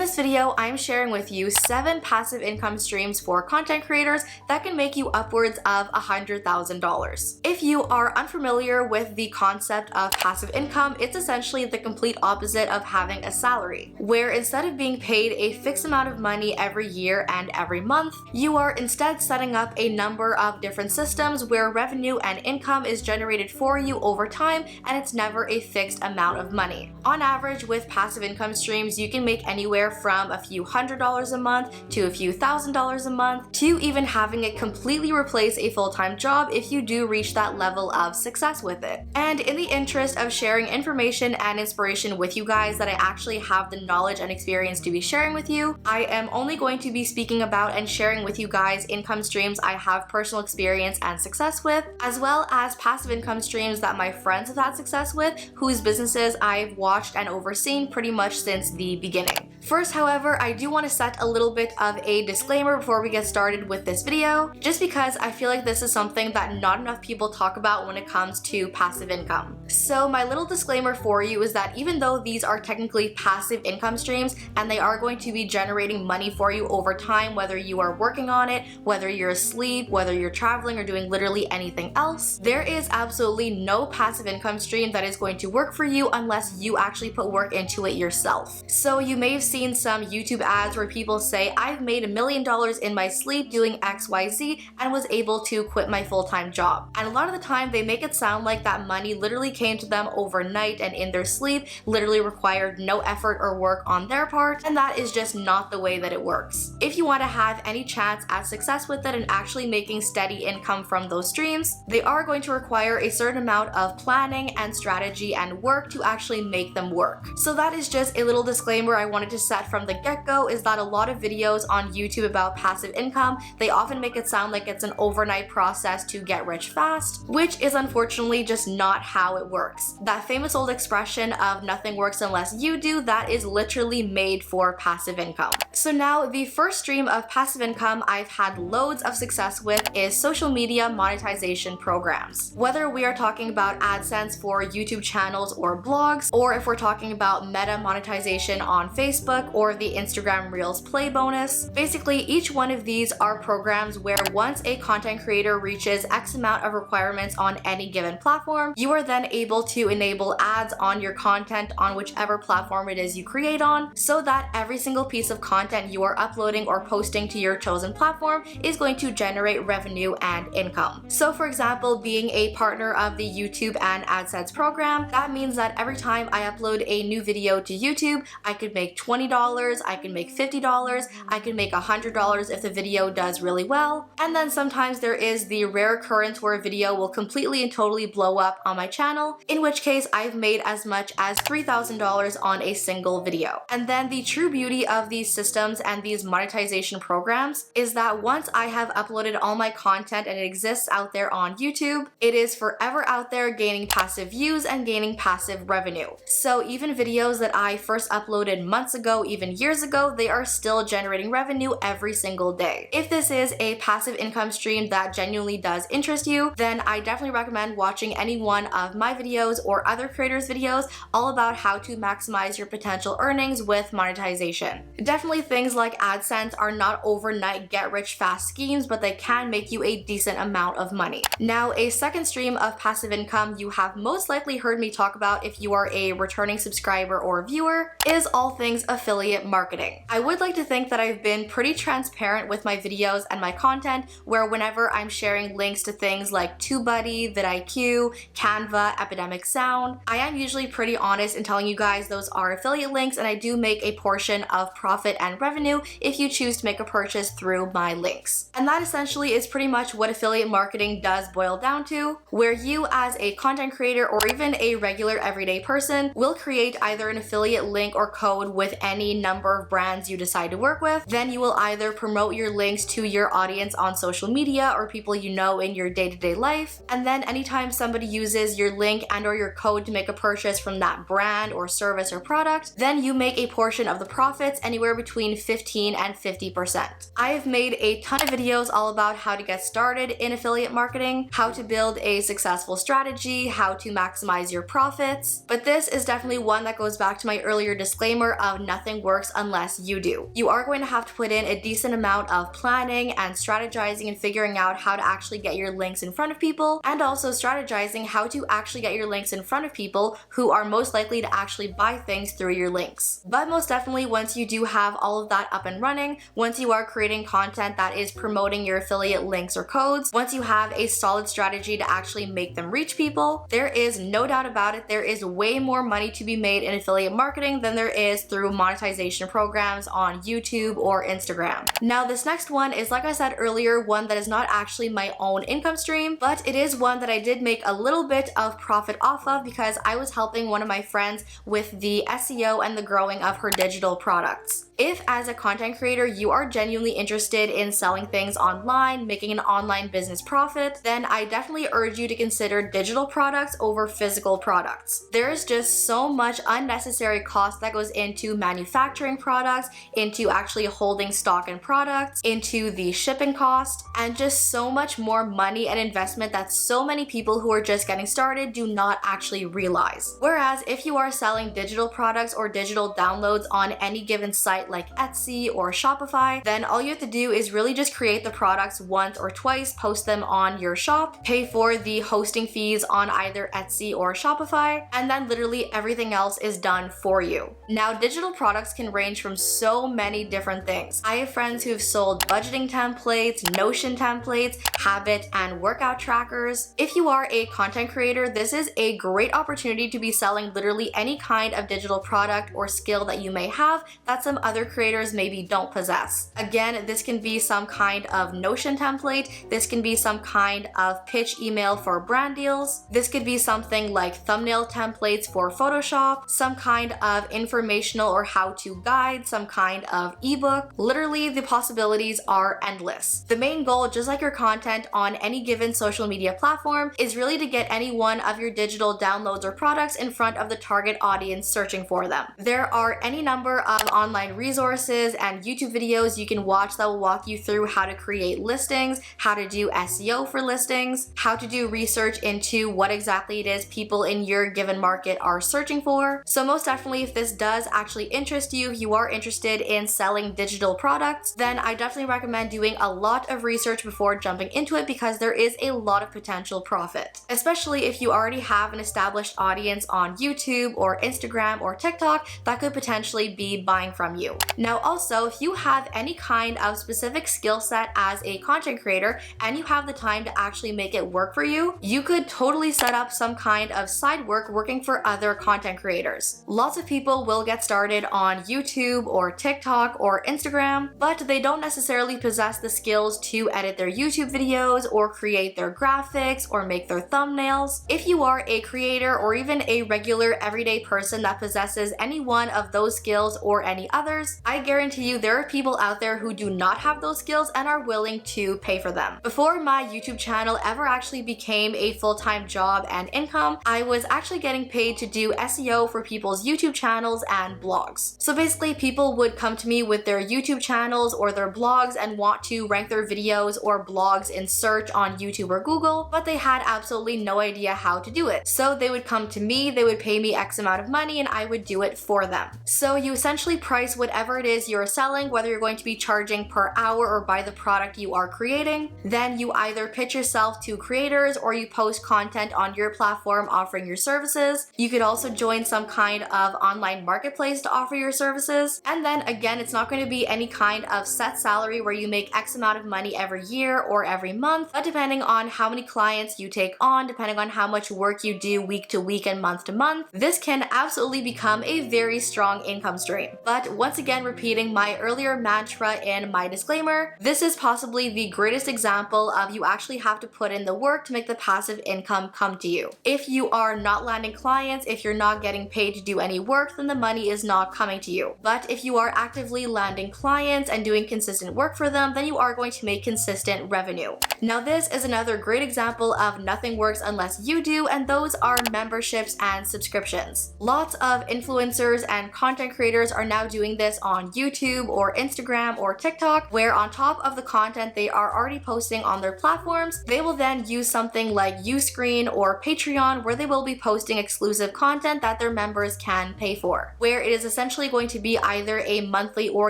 In this video, I'm sharing with you 7 passive income streams for content creators that can make you upwards of $100,000. If you are unfamiliar with the concept of passive income, it's essentially the complete opposite of having a salary, where instead of being paid a fixed amount of money every year and every month, you are instead setting up a number of different systems where revenue and income is generated for you over time, and it's never a fixed amount of money. On average, with passive income streams, you can make anywhere from a few $100s a month to a few $1,000s a month to even having it completely replace a full-time job if you do reach that level of success with it. And in the interest of sharing information and inspiration with you guys that I actually have the knowledge and experience to be sharing with you, I am only going to be speaking about and sharing with you guys income streams I have personal experience and success with, as well as passive income streams that my friends have had success with, whose businesses I've watched and overseen pretty much since the beginning. First, however, I do want to set a little bit of a disclaimer before we get started with this video, just because I feel like this is something that not enough people talk about when it comes to passive income. So my little disclaimer for you is that even though these are technically passive income streams and they are going to be generating money for you over time, whether you are working on it, whether you're asleep, whether you're traveling or doing literally anything else, there is absolutely no passive income stream that is going to work for you unless you actually put work into it yourself. So you may have seen some YouTube ads where people say, I've made $1 million in my sleep doing XYZ and was able to quit my full-time job. And a lot of the time they make it sound like that money literally came to them overnight and in their sleep, literally required no effort or work on their part, and that is just not the way that it works. If you want to have any chance at success with it and actually making steady income from those streams, they are going to require a certain amount of planning and strategy and work to actually make them work. So that is just a little disclaimer I wanted to set from the get-go, is that a lot of videos on YouTube about passive income, they often make it sound like it's an overnight process to get rich fast, which is unfortunately just not how it works. That famous old expression of nothing works unless you do, that is literally made for passive income. So now the first stream of passive income I've had loads of success with is social media monetization programs. Whether we are talking about AdSense for YouTube channels or blogs, or if we're talking about meta monetization on Facebook or the Instagram Reels play bonus. Basically, each one of these are programs where once a content creator reaches X amount of requirements on any given platform, you are then able to enable ads on your content on whichever platform it is you create on, so that every single piece of content you are uploading or posting to your chosen platform is going to generate revenue and income. So for example, being a partner of the YouTube and AdSense program, that means that every time I upload a new video to YouTube, I could make $20, I can make $50, I can make $100 if the video does really well. And then sometimes there is the rare occurrence where a video will completely and totally blow up on my channel, in which case I've made as much as $3,000 on a single video. And then the true beauty of these systems and these monetization programs is that once I have uploaded all my content and it exists out there on YouTube, it is forever out there gaining passive views and gaining passive revenue. So even videos that I first uploaded months ago, even years ago, they are still generating revenue every single day. If this is a passive income stream that genuinely does interest you, then I definitely recommend watching any one of my videos or other creators' videos all about how to maximize your potential earnings with monetization. Definitely things like AdSense are not overnight get rich fast schemes, but they can make you a decent amount of money. Now, a second stream of passive income you have most likely heard me talk about if you are a returning subscriber or viewer is all things affiliate marketing. I would like to think that I've been pretty transparent with my videos and my content, where whenever I'm sharing links to things like TubeBuddy, vidIQ, Canva, Epidemic Sound, I am usually pretty honest in telling you guys those are affiliate links, and I do make a portion of profit and revenue if you choose to make a purchase through my links. And that essentially is pretty much what affiliate marketing does boil down to, where you as a content creator or even a regular everyday person will create either an affiliate link or code with any number of brands you decide to work with. Then you will either promote your links to your audience on social media or people you know in your day-to-day life, and then anytime somebody uses your link and or your code to make a purchase from that brand or service or product, then you make a portion of the profits, anywhere between 15 and 50%. I have made a ton of videos all about how to get started in affiliate marketing, how to build a successful strategy, how to maximize your profits, but this is definitely one that goes back to my earlier disclaimer of nothing nothing works unless you do. You are going to have to put in a decent amount of planning and strategizing and figuring out how to actually get your links in front of people, and also strategizing how to actually get your links in front of people who are most likely to actually buy things through your links. But most definitely, once you do have all of that up and running, once you are creating content that is promoting your affiliate links or codes, once you have a solid strategy to actually make them reach people, there is no doubt about it, there is way more money to be made in affiliate marketing than there is through monetization programs on YouTube or Instagram. Now this next one is, like I said earlier, one that is not actually my own income stream, but it is one that I did make a little bit of profit off of because I was helping one of my friends with the SEO and the growing of her digital products. If as a content creator you are genuinely interested in selling things online, making an online business profit, then I definitely urge you to consider digital products over physical products. There is just so much unnecessary cost that goes into manufacturing products, into actually holding stock in products, into the shipping cost, and just so much more money and investment that so many people who are just getting started do not actually realize. Whereas if you are selling digital products or digital downloads on any given site like Etsy or Shopify, then all you have to do is really just create the products once or twice, post them on your shop, pay for the hosting fees on either Etsy or Shopify, and then literally everything else is done for you. Now, digital products can range from so many different things. I have friends who have sold budgeting templates, Notion templates, habit and workout trackers. If you are a content creator, this is a great opportunity to be selling literally any kind of digital product or skill that you may have that some other creators maybe don't possess. Again, this can be some kind of Notion template, this can be some kind of pitch email for brand deals, this could be something like thumbnail templates for Photoshop, some kind of informational or how-to guide, some kind of ebook. Literally, the possibilities are endless. The main goal, just like your content on any given social media platform, is really to get any one of your digital downloads or products in front of the target audience searching for them. There are any number of online resources and YouTube videos you can watch that will walk you through how to create listings, how to do SEO for listings, how to do research into what exactly it is people in your given market are searching for. So most definitely, if this does actually interest you, if you are interested in selling digital products, then I definitely recommend doing a lot of research before jumping into it because there is a lot of potential profit, especially if you already have an established audience on YouTube or Instagram or TikTok that could potentially be buying from you. Now also, if you have any kind of specific skill set as a content creator and you have the time to actually make it work for you, you could totally set up some kind of side work working for other content creators. Lots of people will get started on YouTube or TikTok or Instagram, but they don't necessarily possess the skills to edit their YouTube videos or create their graphics or make their thumbnails. If you are a creator or even a regular everyday person that possesses any one of those skills or any others, I guarantee you there are people out there who do not have those skills and are willing to pay for them. Before my YouTube channel ever actually became a full-time job and income, I was actually getting paid to do SEO for people's YouTube channels and blogs. So basically, people would come to me with their YouTube channels or their blogs and want to rank their videos or blogs in search on YouTube or Google, but they had absolutely no idea how to do it. So they would come to me, they would pay me X amount of money, and I would do it for them. So you essentially price whatever it is you're selling, whether you're going to be charging per hour or by the product you are creating. Then you either pitch yourself to creators or you post content on your platform offering your services. You could also join some kind of online marketplace to offer your services. And then again, it's not going to be any kind of set salary where you make X amount of money every year or every month, but depending on how many clients you take on, depending on how much work you do week to week and month to month, this can absolutely become a very strong income stream. But once again, repeating my earlier mantra in my disclaimer, this is possibly the greatest example of you actually have to put in the work to make the passive income come to you. If you are not landing clients, if you're not getting paid to do any work, then the money is not coming to you. But if you are actively landing clients and doing consistent work for them, then you are going to make consistent revenue. Now this is another great example of nothing works unless you do, and those are memberships and subscriptions. Lots of influencers and content creators are now doing this on YouTube or Instagram or TikTok, where on top of the content they are already posting on their platforms, they will then use something like Uscreen or Patreon, where they will be posting exclusive content that their members can pay for, where it is essentially essentially going to be either a monthly or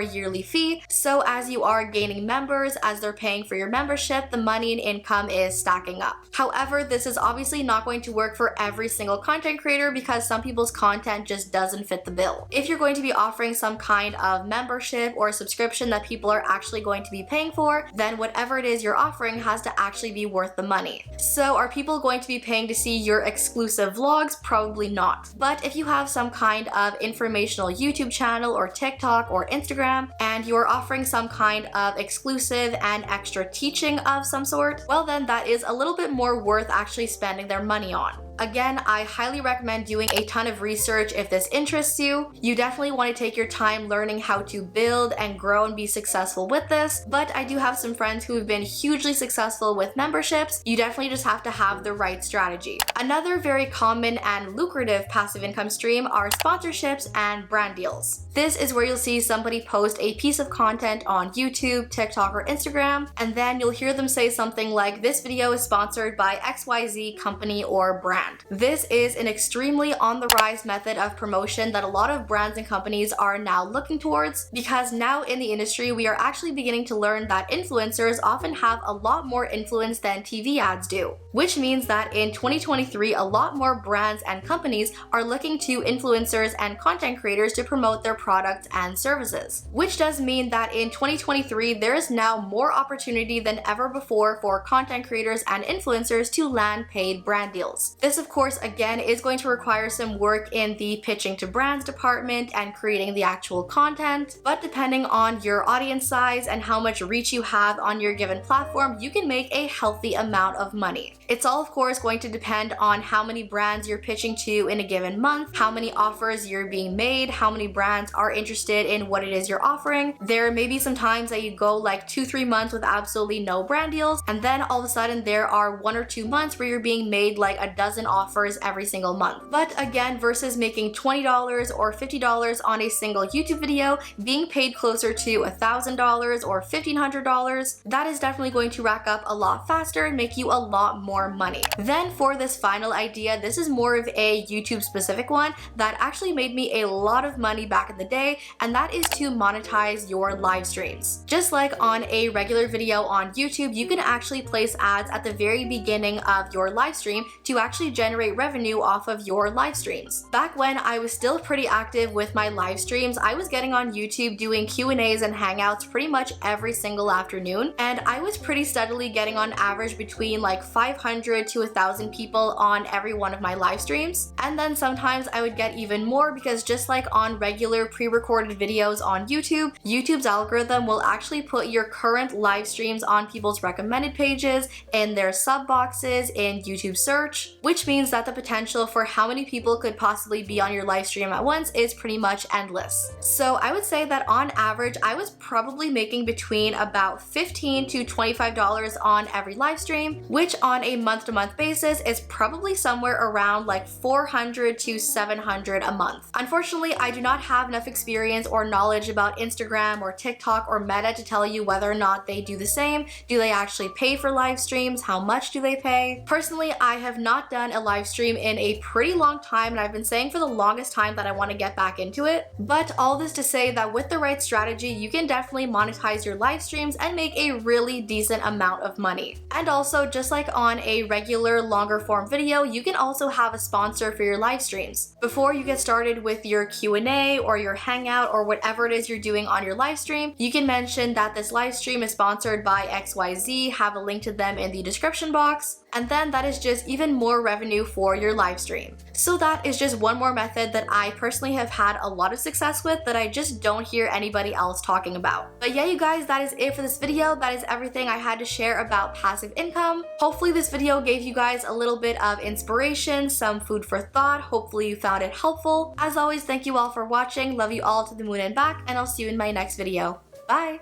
yearly fee. So as you are gaining members, as they're paying for your membership, the money and income is stacking up. However, this is obviously not going to work for every single content creator because some people's content just doesn't fit the bill. If you're going to be offering some kind of membership or subscription that people are actually going to be paying for, then whatever it is you're offering has to actually be worth the money. So are people going to be paying to see your exclusive vlogs? Probably not. But if you have some kind of informational YouTube channel or TikTok or Instagram and you're offering some kind of exclusive and extra teaching of some sort, well then that is a little bit more worth actually spending their money on. Again, I highly recommend doing a ton of research if this interests you. You definitely want to take your time learning how to build and grow and be successful with this, but I do have some friends who have been hugely successful with memberships. You definitely just have to have the right strategy. Another very common and lucrative passive income stream are sponsorships and brand deals. This is where you'll see somebody post a piece of content on YouTube, TikTok, or Instagram, and then you'll hear them say something like, "This video is sponsored by XYZ company or brand." This is an extremely on the rise method of promotion that a lot of brands and companies are now looking towards, because now in the industry we are actually beginning to learn that influencers often have a lot more influence than TV ads do, which means that in 2023 a lot more brands and companies are looking to influencers and content creators to promote their products and services, which does mean that in 2023 there is now more opportunity than ever before for content creators and influencers to land paid brand deals. This of course again is going to require some work in the pitching to brands department and creating the actual content, but depending on your audience size and how much reach you have on your given platform, you can make a healthy amount of money. It's all of course going to depend on how many brands you're pitching to in a given month, how many offers you're being made, how many brands are interested in what it is you're offering. There may be some times that you go like 2-3 months with absolutely no brand deals, and then all of a sudden there are 1 or 2 months where you're being made like a dozen offers every single month. But again, versus making $20 or $50 on a single YouTube video, being paid closer to $1,000 or $1,500, that is definitely going to rack up a lot faster and make you a lot more money. Then for this final idea, this is more of a YouTube specific one that actually made me a lot of money back in the day, and that is to monetize your live streams. Just like on a regular video on YouTube, you can actually place ads at the very beginning of your live stream to actually generate revenue off of your live streams. Back when I was still pretty active with my live streams, I was getting on YouTube doing Q&As and hangouts pretty much every single afternoon, and I was pretty steadily getting on average between like 500 to 1,000 people on every one of my live streams. And then sometimes I would get even more because just like on regular pre-recorded videos on YouTube, YouTube's algorithm will actually put your current live streams on people's recommended pages, in their sub boxes, in YouTube search, which means that the potential for how many people could possibly be on your live stream at once is pretty much endless. So I would say that on average, I was probably making between about $15 to $25 on every live stream, which on a month-to-month basis is probably somewhere around like $400 to $700 a month. Unfortunately, I do not have enough experience or knowledge about Instagram or TikTok or Meta to tell you whether or not they do the same. Do they actually pay for live streams? How much do they pay? Personally, I have not done a live stream in a pretty long time, and I've been saying for the longest time that I want to get back into it. But all this to say that with the right strategy, you can definitely monetize your live streams and make a really decent amount of money. And also, just like on a regular longer form video, you can also have a sponsor for your live streams. Before you get started with your Q&A or your hangout or whatever it is you're doing on your live stream, you can mention that this live stream is sponsored by XYZ, have a link to them in the description box, and then that is just even more revenue for your live stream. So that is just one more method that I personally have had a lot of success with that I just don't hear anybody else talking about. But yeah, you guys, that is it for this video. That is everything I had to share about passive income. Hopefully this video gave you guys a little bit of inspiration, some food for thought. Hopefully you found it helpful. As always, thank you all for watching. Love you all to the moon and back, and I'll see you in my next video. Bye!